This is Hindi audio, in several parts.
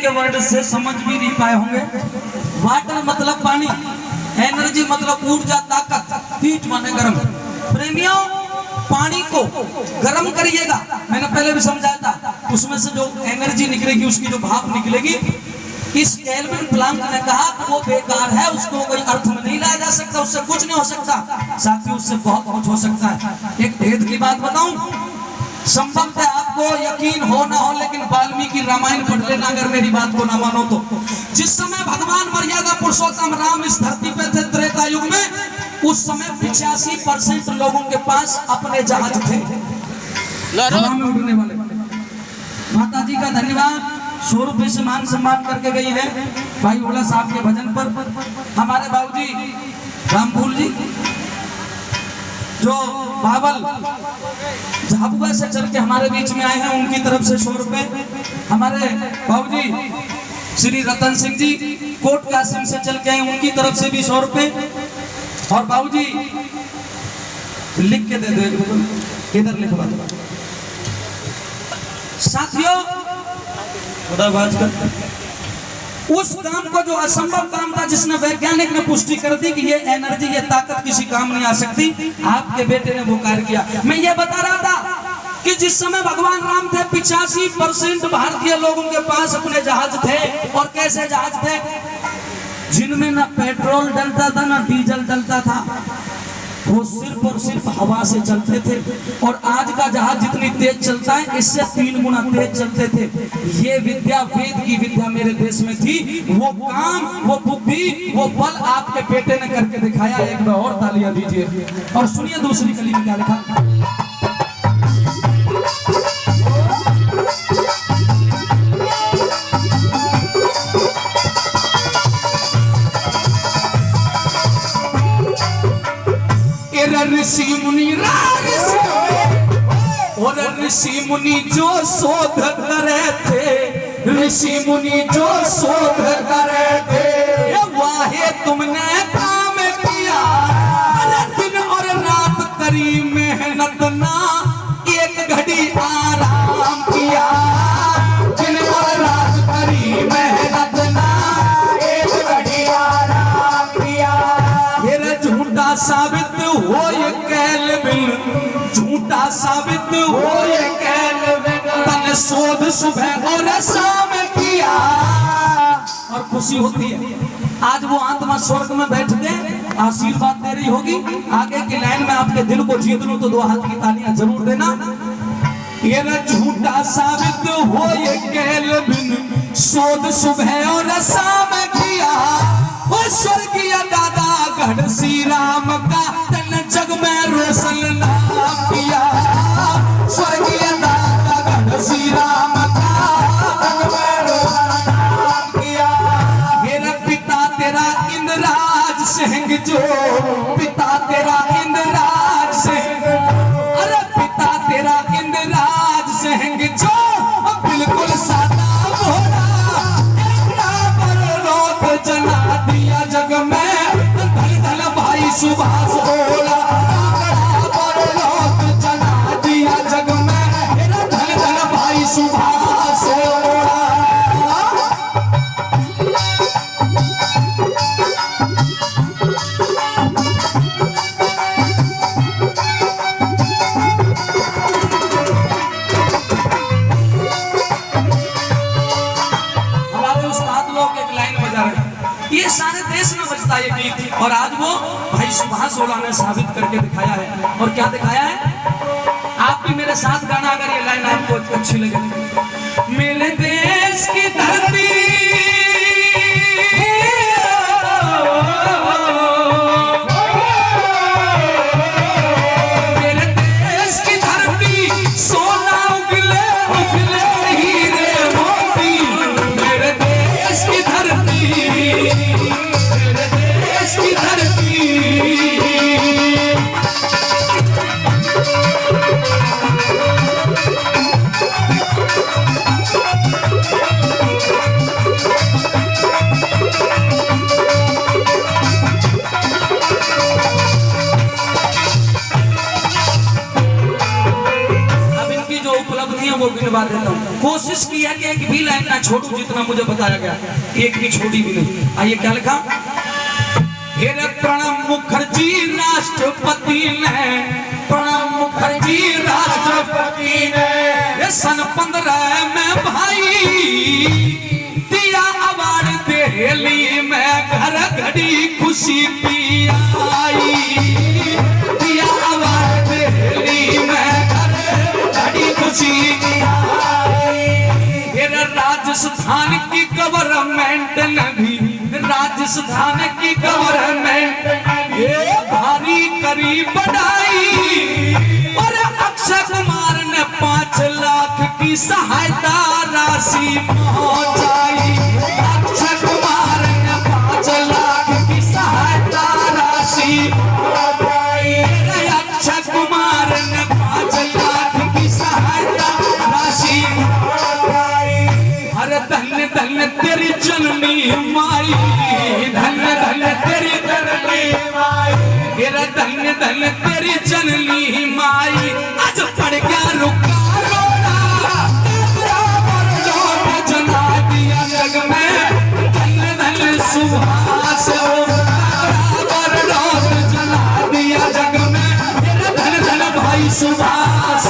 के वर्ड से समझ भी नहीं पाए होंगे। वाटर मतलब पानी, एनर्जी मतलब ऊर्जा, ताकत, हीट माने गर्म। प्रेमियों, पानी को गर्म करिएगा, मैंने पहले भी समझाया था, उसमें से जो एनर्जी निकलेगी, उसकी जो भाप निकलेगी, इस केल्विन प्लांक ने कहा वो बेकार है, उसको कोई अर्थ में नहीं लाया जा सकता, उससे कुछ नहीं हो सकता। साथियों, उससे बहुत कुछ हो सकता है। एक भेद की बात बताऊं, संभव है आपको यकीन हो ना हो, लेकिन वाल्मीकि रामायण पढ़ लेना अगर मेरी बात को ना मानो तो। जिस समय भगवान मर्यादा पुरुषोत्तम राम इस धरती पे थे त्रेता युग में, उस समय 85% लोगों के पास अपने जहाज थे हवा में उड़ने वाले। माता जी का धन्यवाद, 100 रुपए से मान सम्मान करके गई है भाई ओला साहब के भजन पर। हमारे बाबूजी रामफूल जी जो बावल झाबुआ से चल के हमारे बीच में आए हैं, उनकी तरफ से 100 रुपए। हमारे बाबूजी श्री रतन सिंह जी कोट कासिम से चल के आए, उनकी तरफ से भी 100 रुपए। और बाबूजी लिख के दे दो, इधर लिखवा दो। साथियों, उस काम को जो असंभव काम था, जिसने वैज्ञानिक ने पुष्टि कर दी कि ये एनर्जी, ये ताकत किसी काम नहीं आ सकती, आपके बेटे ने वो कार्य किया। मैं ये बता रहा था कि जिस समय भगवान राम थे, 85% भारतीय लोगों के पास अपने जहाज थे। और कैसे जहाज थे? जिनमें ना पेट्रोल डलता था ना डीजल डलता था, वो सिर्फ और सिर्फ हवा से चलते थे। और आज का जहाज जितनी तेज चलता है, इससे 3 गुना तेज चलते थे। ये विद्या, वेद की विद्या मेरे देश में थी। वो काम, वो बुद्धि, वो बल आपके बेटे ने करके दिखाया। एक बार और तालियां दीजिए। और सुनिए दूसरी कली में क्या लिखा। ऋषि मुनि और ऋषि मुनि जो शोध करे थे, ऋषि मुनि जो शोध करे थे, वाहे तुमने काम किया, दिन और रात करी मेहनत ना, एक घड़ी आराम किया। दिन और रात करी मेहनत ना, एक घड़ी आराम किया। ये झूठा साबित हो ये केल्विन, झूठा साबित हो ये केल्विन, तन शोध सुबह और शाम किया। और खुशी होती है, आज वो आत्मा स्वर्ग में बैठ के आशीर्वाद दे रही होगी। आगे की लाइन में आपके दिल को जीत लूं तो 2 हाथ की तालियां जरूर देना। ये झूठा साबित हो ये केल्विन, शोध सुबह और शाम किया। वो स्वर्गीय दादा गढ़ श्री राम का तन जग में रोशन नाम किया। स्वर्गीय दादा गढ़ श्री राम का जग में रोशन नाम किया। मेरा पिता तेरा इंद्रराज सिंह, जो पिता तेरा इंद्रराज सिंह, अरे पिता तेरा इंद्रराज सिंह, जो बिल्कुल सादा भोला, जना दिया जग में, धन धन भाई सुभाष बोला, जना दिया जग में, धन धन भाई सुभाष बोला। हमारे उस्ताद लोग एक लाइन बजा रहे, ये सारे देश में बजता है ये गीत। और आज वो भाई सुभाष ओला ने साबित करके दिखाया है। और क्या दिखाया है? आप भी मेरे साथ गाना, अगर ये लाइन आपको अच्छी लगे। मेरे देश की धरती, मेरे देश की धरती, सोना उगले उगले हीरे मोती। मेरे देश की धरती, मेरे देश की धरती, कोशिश की है कि एक भी लाइन ना छोड़ू, जितना मुझे बताया गया एक भी छोड़ी भी नहीं। आइए क्या लिखा, हेरे प्रणब मुखर्जी राष्ट्रपति ने, प्रणब मुखर्जी राष्ट्रपति ने सन 15 में भाई दिया अवार्ड दिल्ली में, घर घड़ी खुशी पी आई, दिया अवार्ड दिल्ली में, घर घड़ी खुशी पी आई। राजस्थान की गवर्नमेंट ने भी, राजस्थान की गवर्नमेंट ये भारी करी बढ़ाई, और अक्षय कुमार ने 5 लाख की सहायता राशि पहुंचाई, अक्षय कुमार ने 5 लाख की सहायता राशि पहुंचाई, अक्षय कुमार ने 5 लाख की सहायता राशि पहुंचाई। अरे धन्य धन्य तेरी जननी माई, धन्य धन्य तेरी जननी माई, तेरा धन्य धन्य तेरी जननी माई, आज पड़ गया रुका रोना, जना दिया जग में, धन्य धन्य सुभाष जना दिया जग में, तेरा धन्य धन्य भाई सुभाष।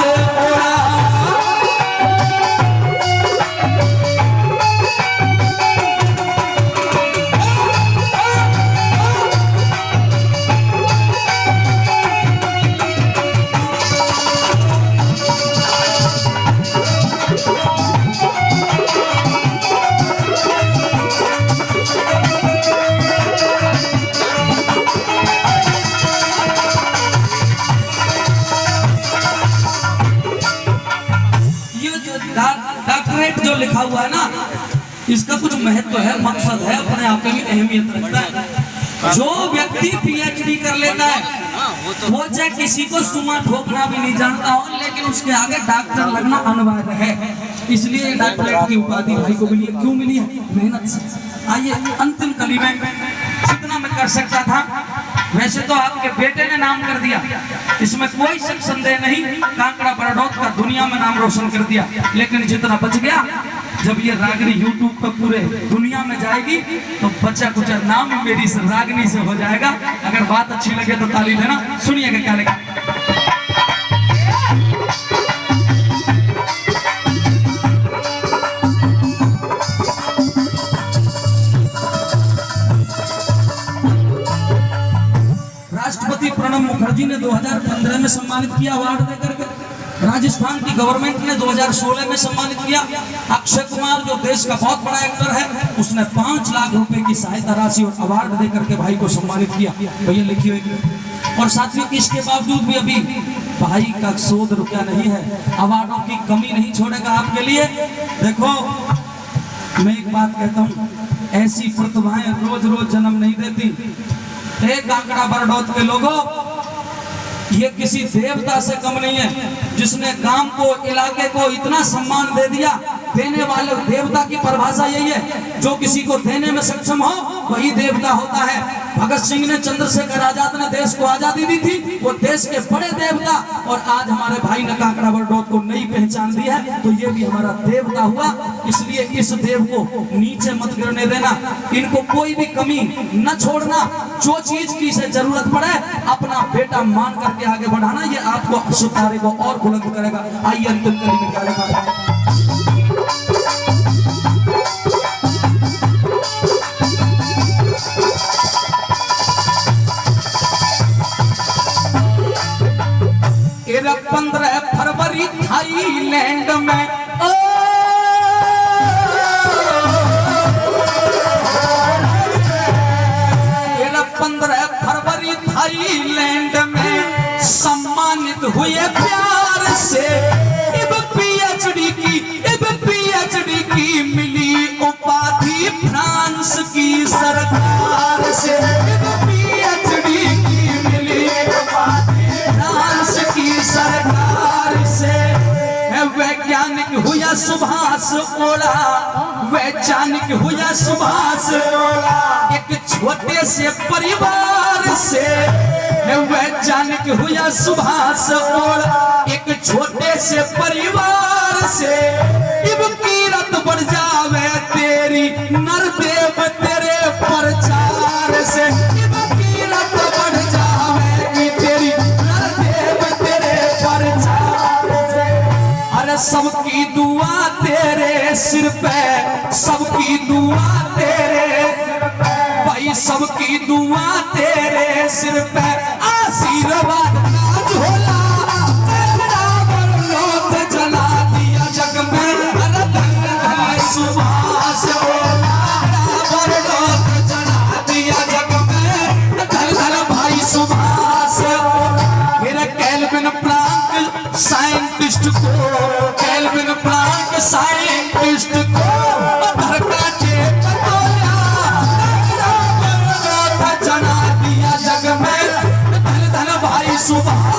जो लिखा हुआ है ना, इसका कुछ महत्व है, मकसद है, अपने आप में अहमियत रखता है। जो व्यक्ति पीएचडी कर लेता है वो चाहे किसी को सुमा ठोकना भी नहीं जानता हो, लेकिन उसके आगे डॉक्टर लगना अनिवार्य है, इसलिए डॉक्टरेट की उपाधि भाई को मिली है। क्यों मिली है? मेहनत से। आइए अंतिम कली में जितना मैं कर सकता था, वैसे तो आपके बेटे ने नाम कर दिया, इसमें कोई शक संदेह नहीं, कांकड़ा बरडौत का दुनिया में नाम रोशन कर दिया, लेकिन जितना बच गया, जब ये रागनी यूट्यूब पर पूरे दुनिया में जाएगी तो बच्चा कुछ नाम मेरी रागनी से हो जाएगा। अगर बात अच्छी लगे तो ताली देना। सुनिएगा क्या लिखा, राष्ट्रपति प्रणब मुखर्जी ने 2015 में सम्मानित किया अवार्ड देकर के, राजस्थान की गवर्नमेंट ने 2016 में सम्मानित किया। अक्षय कुमार जो देश का बहुत बड़ा एक्टर है, उसने 5 लाख रुपए की सहायता राशि और अवार्ड देकर के भाई को सम्मानित किया। भैया लिखी हुई। और साथियों, इसके बावजूद भी अभी भाई का शोध रुका नहीं है, अवार्डों की कमी नहीं छोड़ेगा आपके लिए। देखो मैं एक बात कहता हूँ, ऐसी प्रतिभाएं रोज रोज जन्म नहीं देती। एक कांकड़ा बरडौत के लोगों, ये किसी देवता से कम नहीं है, जिसने गांव को, इलाके को इतना सम्मान दे दिया। देने वाले देवता की परिभाषा यही है, जो किसी को देने में सक्षम हो वही देवता होता है। भगत सिंह ने, चंद्रशेखर आजाद ने देश को आजादी दी थी, वो देश के बड़े देवता, और आज हमारे भाई ने कांकड़ा बरडौत को नई पहचान दी है, तो ये भी हमारा देवता हुआ। इसलिए इस देव को नीचे मत गिरने देना, इनको कोई भी कमी न छोड़ना, जो चीज की से जरूरत पड़े अपना बेटा मान करके आगे बढ़ाना, ये आपको सुतारे को और बुलंद करेगा। आइए अंतिम कली में क्या लिखा है, तेरा 15 फरवरी थाईलैंड में, 15 फरवरी थाईलैंड में सम्मानित हुए प्यार से। इब पीएचडी की मिली उपाधि फ्रांस की सरकार से। इब पीएचडी की मिली उपाधि फ्रांस की सरकार से। वैज्ञानिक हुआ सुभाष ओला, वैज्ञानिक हुआ सुभाष ओला, एक छोटे से परिवार से। वैज्ञानिक हुआ सुभाष ओला, एक छोटे से परिवार से। इब कीरत बढ़ जावे तेरी नरदेव तेरे प्रचार से। इब कीरत बढ़ जावे तेरी नरदेव तेरे प्रचार से। अरे सबकी दुआ तेरे सिर पे, सबकी दुआ तेरे सिर पे भाई, सबकी दुआ तेरे सिर पे। आशीर्वाद का झोला तेरा बरलोत जला दिया जग में। अरे धन धन सुभाष बोला बरलोत जला दिया जग में। धन धन भाई सुभाष। फिर केल्विन प्लांक साइंटिस्ट को, केल्विन प्लांक साइंटिस्ट को धरका चेक तोला तेरा बरलोत जला दिया जग में। धन धन भाई सुभाष।